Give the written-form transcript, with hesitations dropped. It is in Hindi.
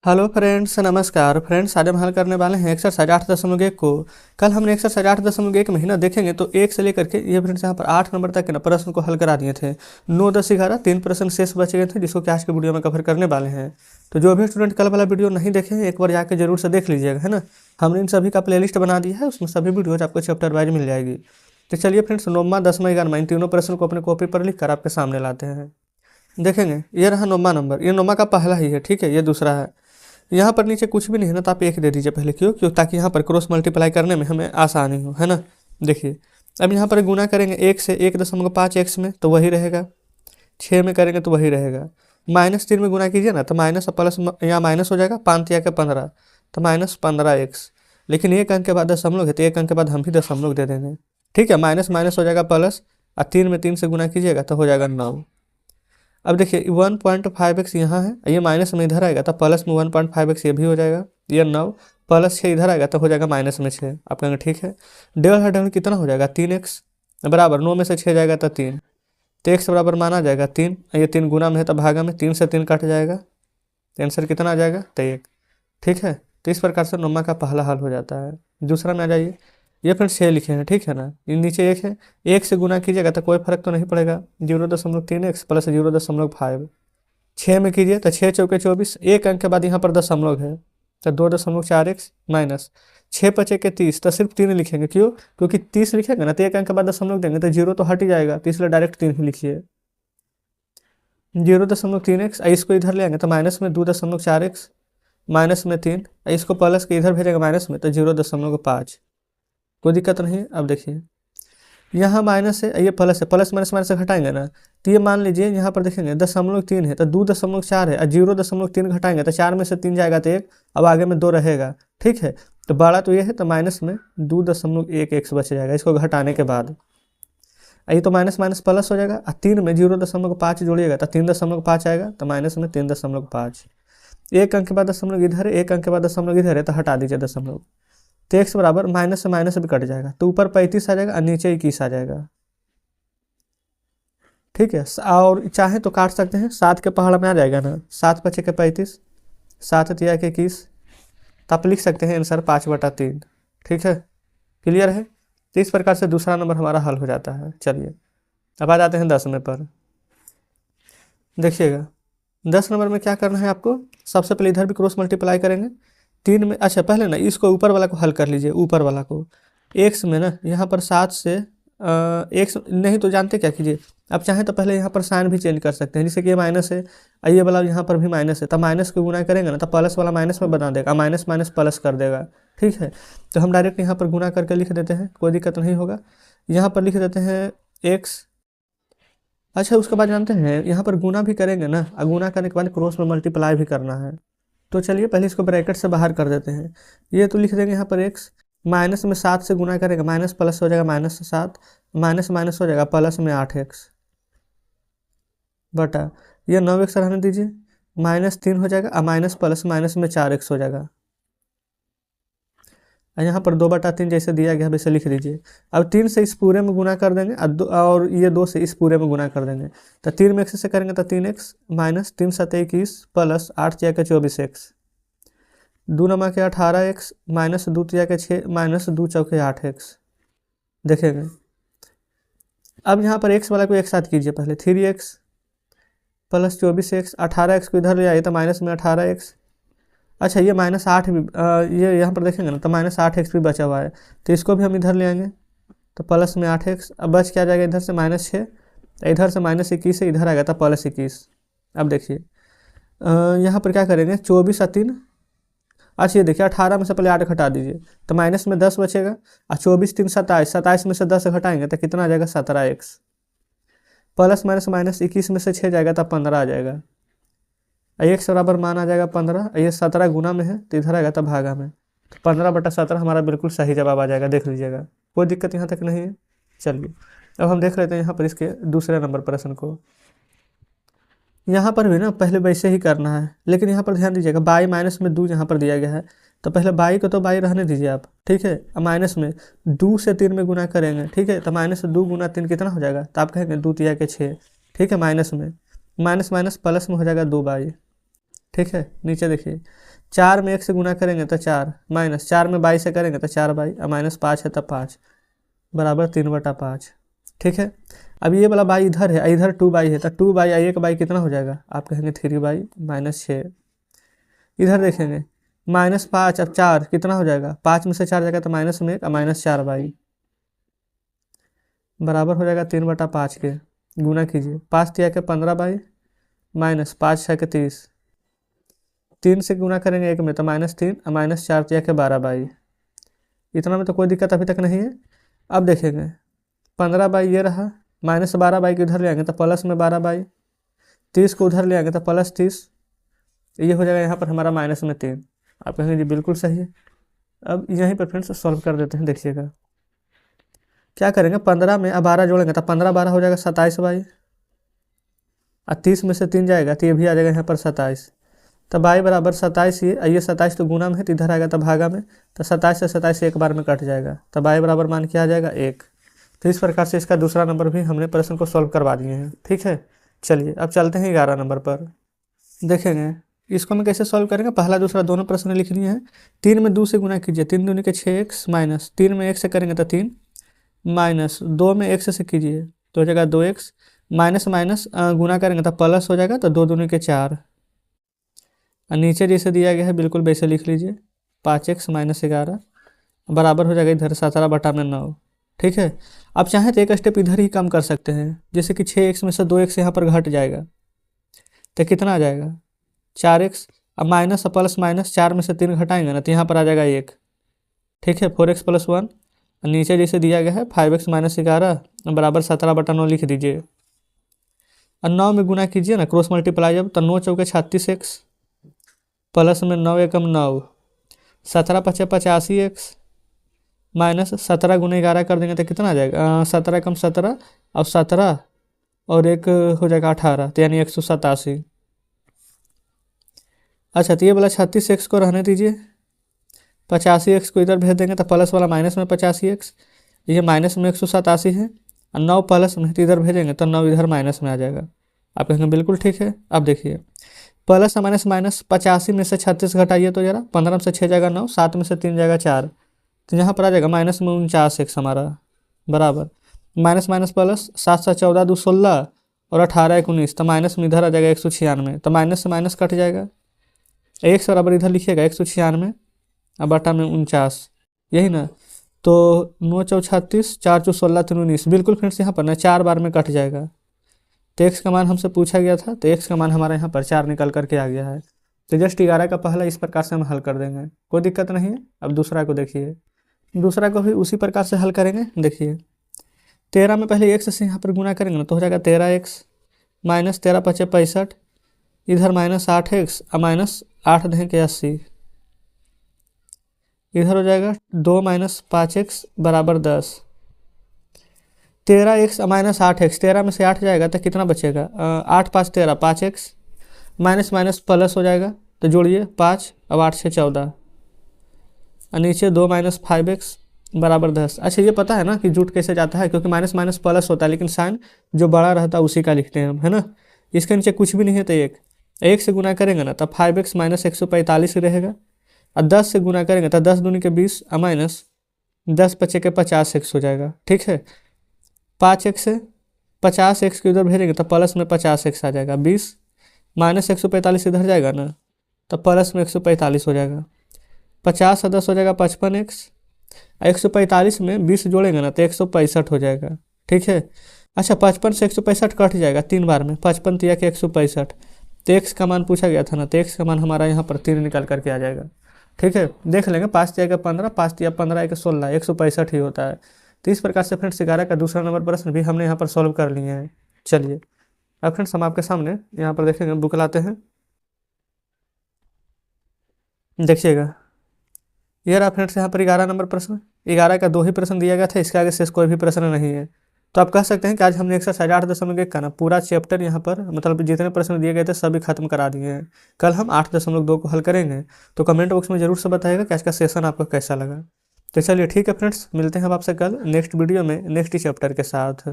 हेलो फ्रेंड्स, नमस्कार फ्रेंड्स। आज हम हल करने वाले हैं एक्सरसाइज 8.1 को। कल हमने एक्सरसाइज 8.1 महीना देखेंगे तो 1 से लेकर के ये फ्रेंड्स यहाँ पर 8 नंबर तक के ना प्रश्न को हल करा दिए थे। 9, 10, 11 3 प्रश्न शेष बचे गए थे, जिसको कि आज के वीडियो में कवर करने वाले हैं। तो जो भी स्टूडेंट कल वाला वीडियो नहीं देखे हैं, एक बार जाकर जरूर से देख लीजिएगा, है ना। हमने इन सभी का प्ले बना दिया है, उसमें सभी वीडियोज आपको चैप्टर वाइज मिल जाएगी। तो चलिए फ्रेंड्स, 9वां, 10वां, 11वां इन तीनों प्रश्न को अपने कॉपी पर लिख कर आपके सामने लाते हैं। देखेंगे, ये रहा 9वां नंबर। ये 9वां का पहला ही है, ठीक है। ये दूसरा है। यहाँ पर नीचे कुछ भी नहीं है ना, तो आप 1 दे दीजिए पहले। क्यों? ताकि यहाँ पर क्रॉस मल्टीप्लाई करने में हमें आसानी हो, है ना। देखिए, अब यहाँ पर गुना करेंगे 1 से 1.5x में, तो वही रहेगा। 6 में करेंगे तो वही रहेगा। -3 में गुना कीजिए ना, तो माइनस प्लस यहाँ माइनस हो जाएगा। 5 तिया के 15, तो -15x। लेकिन 1 अंक के बाद दशमलव है, तो 1 अंक के बाद हम भी दशमलव दे देंगे, ठीक है। माइनस माइनस हो जाएगा प्लस, और 3 में 3 से गुना कीजिएगा तो हो जाएगा 9। अब देखिए 1.5x यहाँ है, ये माइनस में इधर आएगा तो प्लस में 1.5x ये भी हो जाएगा। ये 9 प्लस 6 इधर आएगा तो हो जाएगा माइनस में 6। आप कहेंगे ठीक है। 1.5 कितना हो जाएगा? 3x बराबर 9 में से 6 जाएगा तो 3, तो x बराबर माना जाएगा 3। ये 3 गुना में है तो भागा में 3 से 3 कट जाएगा, तो आंसर कितना आ जाएगा? तो 1, ठीक है। तो इस प्रकार से 9वां का पहला हल हो जाता है। दूसरा में आ जाइए। ये फ्रेंड्स 6 लिखे हैं, ठीक है ना। ये नीचे 1 है, 1 से गुना कीजिएगा तो कोई फर्क तो नहीं पड़ेगा। 0.3x plus 0.5। 6 में कीजिए तो 6 चौके 24, 1 अंक के बाद यहाँ पर दशमलव है, तो 2.4x माइनस 6 बचे के 30, तो सिर्फ 3 लिखेंगे। क्योंकि 30 लिखेंगे ना तो 1 अंक के बाद दशमलव देंगे तो 0 तो हट ही जाएगा, तो इसलिए डायरेक्ट 3 ही लिखिए। 0.3x, इसको इधर ले आएंगे तो माइनस में 2.4x, माइनस में 3, इसको प्लस के इधर भेजेंगे माइनस में, तो 0.5। कोई दिक्कत नहीं है। अब देखिए, यहाँ माइनस है, ये प्लस है, प्लस माइनस माइनस से घटाएंगे ना, तो ये मान लीजिए यहाँ पर देखेंगे 0.3 है तो 2.4 है, और 0.3 घटाएंगे तो 4 में से 3 जाएगा तो 1, अब आगे में 2 रहेगा, ठीक है। तो बड़ा तो ये है, तो माइनस में 2.1x बच जाएगा इसको घटाने के बाद। ये तो माइनस माइनस प्लस हो जाएगा, और 3 में 0.5 जोड़िएगा तो 3.5 आएगा, तो माइनस में 3.5। 1 अंक के बाद दशमलव इधर है, 1 अंक के बाद दशमलव इधर है, तो हटा दीजिए दशमलव। तो x बराबर माइनस से माइनस भी कट जाएगा, तो ऊपर 35 आ जाएगा और नीचे 21 आ जाएगा, ठीक है। और चाहे तो काट सकते हैं, 7 के पहाड़ में आ जाएगा ना। 7 बचे के 35, 7 तिया के 21, तो आप लिख सकते हैं आंसर 5/3, ठीक है। क्लियर है। तो इस प्रकार से दूसरा नंबर हमारा हल हो जाता है। चलिए अब आ जाते हैं 10वें पर। देखिएगा 10 नंबर में क्या करना है आपको। सबसे पहले इधर भी क्रॉस मल्टीप्लाई करेंगे 3 में। अच्छा, पहले ना इसको ऊपर वाला को हल कर लीजिए। ऊपर वाला को x में ना यहाँ पर 7 से x नहीं तो जानते क्या कीजिए, आप चाहें तो पहले यहाँ पर साइन भी चेंज कर सकते हैं। जैसे कि ये माइनस है, ये वाला यहाँ पर भी माइनस है, तो माइनस को गुना करेंगे ना तो प्लस वाला माइनस में बना देगा, माइनस माइनस प्लस कर देगा, ठीक है। तो हम डायरेक्ट यहाँ पर गुना करके लिख देते हैं, कोई दिक्कत नहीं होगा। यहाँ पर लिख देते हैं x। अच्छा, उसके बाद जानते हैं यहाँ पर गुना भी करेंगे ना, और गुना करने के बाद क्रॉस में मल्टीप्लाई भी करना है। तो चलिए पहले इसको ब्रैकेट से बाहर कर देते हैं। ये तो लिख देंगे यहाँ पर x, माइनस में 7 से गुना करेंगे, माइनस प्लस हो जाएगा, माइनस से 7, माइनस माइनस हो जाएगा प्लस में 8x बटा ये 9x रहने दीजिए, -3 हो जाएगा, और माइनस प्लस माइनस में 4x हो जाएगा। यहाँ पर 2/3 जैसे दिया गया वैसे लिख दीजिए। अब 3 से इस पूरे में गुना कर देंगे, और ये 2 से इस पूरे में गुना कर देंगे, तो 3 में x से करेंगे तो 3x, minus 3 × 7 = 21 plus 8 × 4 = 24x, 2 × 9 = 18x, minus 2 × 3 = 6, minus 2 × 4 = 8x। देखेंगे अब यहाँ पर x वाला को एक साथ कीजिए पहले, 3x प्लस 24x, 18x को इधर ले आइए तो माइनस में 18x। अच्छा, ये -8 भी ये यहाँ पर देखेंगे ना तो -8x भी बचा हुआ है, तो इसको भी हम इधर ले आएंगे तो प्लस में 8x। अब बच क्या जाएगा इधर से -6, इधर से -21 से इधर आएगा था +21। अब देखिए यहाँ पर क्या करेंगे, 24 और 3। अच्छा, ये देखिए 18 में से पहले 8 घटा दीजिए तो माइनस में 10 बचेगा, और 24 3 27, 27 में से 10 घटाएंगे तो कितना आ जाएगा 17x, प्लस माइनस -21 में से 6 जाएगा तो 15 आ जाएगा। x बराबर मान आ जाएगा 15, ये 17 गुना में है तो इधर आएगा तो भागा में, तो 15/17 हमारा बिल्कुल सही जवाब आ जाएगा। देख लीजिएगा, कोई दिक्कत यहाँ तक नहीं है। चलिए अब हम देख लेते हैं यहाँ पर इसके दूसरे नंबर प्रश्न को। यहाँ पर भी ना पहले वैसे ही करना है, लेकिन यहाँ पर ध्यान दीजिएगा बाई माइनस में 2 यहाँ पर दिया गया है, तो पहले बाई को तो बाई रहने दीजिए आप, ठीक है। अब माइनस में 2 से 3 में गुना करेंगे, ठीक है, तो -2 × 3 कितना हो जाएगा, तो आप कहेंगे 2 × 3 = 6, ठीक है। माइनस में माइनस माइनस प्लस में हो जाएगा 2 बाई, ठीक है, नीचे देखिए 4 में 1 से गुना करेंगे तो 4, माइनस 4 में 22 से करेंगे तो 4 बाई, और माइनस 5 है तो 5 बराबर 3/5। ठीक है, अब ये वाला बाई इधर है, इधर 2 बाई है, तो 2 बाई 1 बाई कितना हो जाएगा, आप कहेंगे 3 बाई माइनस 6। इधर देखेंगे -5 अब 4 कितना हो जाएगा, 5 में से 4 जाएगा तो माइनस में 1 और माइनस 4 बाई बराबर हो जाएगा 3/5 के। गुना कीजिए, 5 तिया के 15 बाई माइनस 5 6 के 30, 3 से गुना करेंगे 1 में तो -3 और माइनस 4 तिया के 12 बाई। इतना में तो कोई दिक्कत अभी तक नहीं है। अब देखेंगे 15 बाई ये रहा, माइनस 12 बाई को इधर ले आएंगे तो प्लस में 12 बाई, 30 को उधर ले आएंगे तो प्लस 30, ये हो जाएगा यहाँ पर हमारा -3। आप कहेंगे जी बिल्कुल सही है। अब यहीं पर फ्रेंड्स सॉल्व कर देते हैं, देखिएगा क्या करेंगे, 15 में अब 12 जोड़ेंगे तो 15 12 हो जाएगा 27 बाई, और 30 में से 3 जाएगा तो ये भी आ जाएगा यहाँ पर 27, तो बाई बराबर 27, ये 27 तो गुना में है तो इधर आएगा तो भागा में, तो 27 से 27 एक बार में कट जाएगा, तो बाई बराबर मान क्या आ जाएगा 1। तो इस प्रकार से इसका दूसरा नंबर भी हमने प्रश्न को सॉल्व करवा दिए हैं। ठीक है, चलिए अब चलते हैं 11 नंबर पर। देखेंगे इसको हम कैसे सॉल्व करेंगे, पहला दूसरा दोनों प्रश्न लिख लिए हैं। 3 में 2 से गुना कीजिए, 3 दूनी के 6x माइनस 3 में 1 से करेंगे तो 3 माइनस 2 में 1 से कीजिए तो हो जाएगा 2x माइनस माइनस गुना करेंगे तो प्लस हो जाएगा, तो 2 दूनी के 4, और नीचे जैसे दिया गया है बिल्कुल वैसे लिख लीजिए, 5x माइनस 11 बराबर हो जाएगा इधर 17/9। ठीक है, अब चाहें तो एक स्टेप इधर ही कम कर सकते हैं, जैसे कि 6x में से 2x यहाँ पर घट जाएगा तो कितना आ जाएगा 4x, अब माइनस प्लस माइनस 4 में से 3 घटाएंगे ना तो यहाँ पर आ जाएगा 1। ठीक है, 4x + 1, नीचे जैसे दिया गया है 5x माइनस 11 बराबर 17/9 लिख दीजिए, और 9 में गुना कीजिए ना, क्रॉस मल्टीप्लाई जब, तो 9 चौके 36x प्लस में 9 एकम 9, 17 पचे 85x माइनस 17 गुना 11 कर देंगे तो कितना आ जाएगा, 17 एकम 17 और 17 और एक हो जाएगा 18, तो यानी 187। अच्छा, तो ये वाला 36x को रहने दीजिए, 85x को इधर भेज देंगे तो प्लस वाला माइनस में 85x, ये माइनस में 187 है, और 9 प्लस में तो इधर भेजेंगे तो 9 इधर माइनस में आ जाएगा। आप कहेंगे बिल्कुल ठीक है। अब देखिए प्लस माइनस माइनस 85 में से 36 घटाइए तो जरा, 15 में से 6 जाएगा 9, 7 में से 3 जाएगा 4, तो यहाँ पर आ जाएगा माइनस में 49x हमारा बराबर माइनस माइनस प्लस 7 7 14 2 16 और 18 1 19, तो माइनस में इधर आ जाएगा 196, तो माइनस से माइनस कट जाएगा, x बराबर इधर लिखिएगा 196 और बटा में 49, यही ना, तो 9 चौ 36 4 चौ 16 3 19, बिल्कुल फ्रेंड्स यहाँ पर ना 4 बार में कट जाएगा। तो x का मान हमसे पूछा गया था, तो x का मान हमारा यहाँ पर 4 निकल करके आ गया है। तो जस्ट 11 का पहला इस प्रकार से हम हल कर देंगे, कोई दिक्कत नहीं है। अब दूसरा को देखिए, दूसरा को भी उसी प्रकार से हल करेंगे। देखिए 13 में पहले x से यहाँ पर गुना करेंगे ना तो हो जाएगा 13x माइनस 13 पचे 65, इधर माइनस 8x और माइनस 8 दें के 80, इधर हो जाएगा 2 माइनस 5x बराबर 10, 13x माइनस 8x, 13 में से 8 जाएगा तो कितना बचेगा, 8 5 13 5x माइनस माइनस प्लस हो जाएगा, तो जोड़िए 5 अब 8 से 14, और नीचे 2 माइनस 5x बराबर 10। अच्छा, ये पता है ना कि जुट कैसे जाता है, क्योंकि माइनस माइनस प्लस होता है, लेकिन साइन जो बड़ा रहता है उसी का लिखते हैं हम, है ना। इसके नीचे कुछ भी नहीं है तो एक से गुना करेंगे ना तब 5x माइनस 145 रहेगा, और 10 से गुना करेंगे तो 10 दूनी के 20 और माइनस 10 पचे के 50x हो जाएगा। ठीक है, 5x से 50x को इधर भेजेंगे तो प्लस में 50x आ जाएगा, 20 माइनस 145 इधर जाएगा ना तो प्लस में 145 हो जाएगा, 50 और 10 हो जाएगा 55x, 145 में 20 जोड़ेंगे ना तो 165 हो जाएगा। ठीक है, अच्छा 55 से 165 कट जाएगा 3 बार में, 55 तिया के 165, तो x का मान पूछा गया था ना, तो x का मान हमारा यहाँ पर 3 निकल करके आ जाएगा। ठीक है, देख लेंगे 5 तिया का 15, 5 तिया 15 1 16, 165 ही होता है। तो इस प्रकार से फ्रेंड्स 11 का दूसरा नंबर प्रश्न भी हमने यहाँ पर सॉल्व कर लिए हैं। चलिए अब फ्रेंड्स हम आपके सामने यहाँ पर देखेंगे, बुक लाते हैं, देखिएगा ये रहा फ्रेंड्स यहाँ पर 11 नंबर प्रश्न। 11 का 2 ही प्रश्न दिया गया था, इसके आगे शेष कोई भी प्रश्न नहीं है। तो आप कह सकते हैं कि आज हमने एक्सरसाइज 8.1 का ना पूरा चैप्टर यहाँ पर मतलब जितने प्रश्न दिए गए थे सभी खत्म करा दिए हैं। कल हम 8.2 को हल करेंगे। तो कमेंट बॉक्स में जरूर से बताइएगा कि आज का सेशन आपको कैसा लगा। तो चलिए ठीक है फ्रेंड्स, मिलते हैं अब आपसे कल नेक्स्ट वीडियो में नेक्स्ट चैप्टर के साथ।